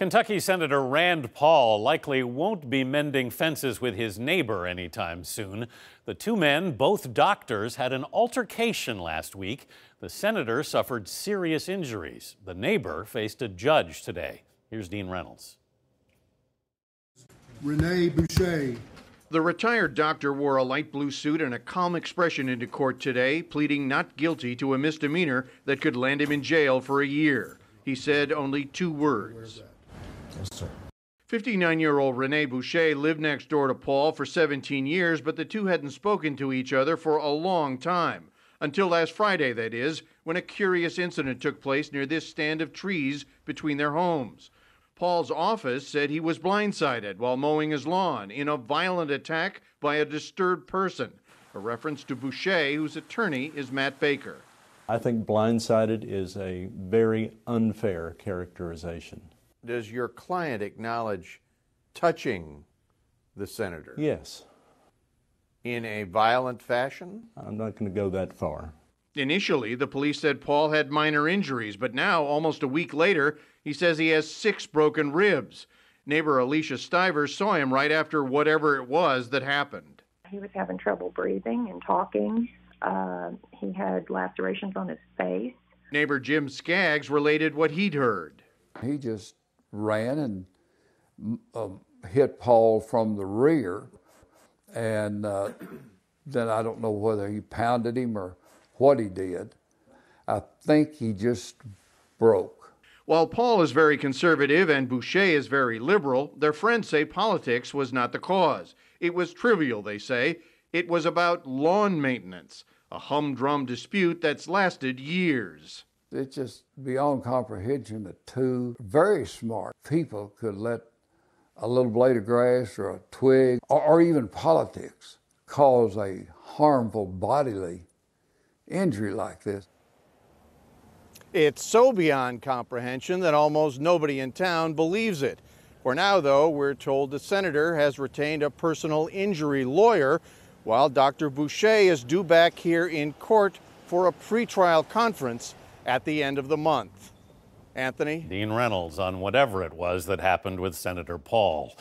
Kentucky Senator Rand Paul likely won't be mending fences with his neighbor anytime soon. The two men, both doctors, had an altercation last week. The senator suffered serious injuries. The neighbor faced a judge today. Here's Dean Reynolds. Boucher. The retired doctor wore a light blue suit and a calm expression into court today, pleading not guilty to a misdemeanor that could land him in jail for a year. He said only 2 words. Yes, sir. 59-year-old Rene Boucher lived next door to Paul for 17 years, but the two hadn't spoken to each other for a long time. Until last Friday, that is, when a curious incident took place near this stand of trees between their homes. Paul's office said he was blindsided while mowing his lawn in a violent attack by a disturbed person, a reference to Boucher, whose attorney is Matt Baker. I think blindsided is a very unfair characterization. Does your client acknowledge touching the senator? Yes. In a violent fashion? I'm not going to go that far. Initially, the police said Paul had minor injuries, but now, almost a week later, he says he has 6 broken ribs. Neighbor Alicia Stivers saw him right after whatever it was that happened. He was having trouble breathing and talking. He had lacerations on his face. Neighbor Jim Skaggs related what he'd heard. He just ran and hit Paul from the rear, and then I don't know whether he pounded him or what he did. I think he just broke. While Paul is very conservative and Boucher is very liberal, their friends say politics was not the cause. It was trivial, they say. It was about lawn maintenance, a humdrum dispute that's lasted years. It's just beyond comprehension that 2 very smart people could let a little blade of grass or a twig or even politics cause a harmful bodily injury like this. It's so beyond comprehension that almost nobody in town believes it. For now, though, we're told the senator has retained a personal injury lawyer, while Dr. Boucher is due back here in court for a pretrial conference at the end of the month. Anthony? Dean Reynolds on whatever it was that happened with Senator Paul.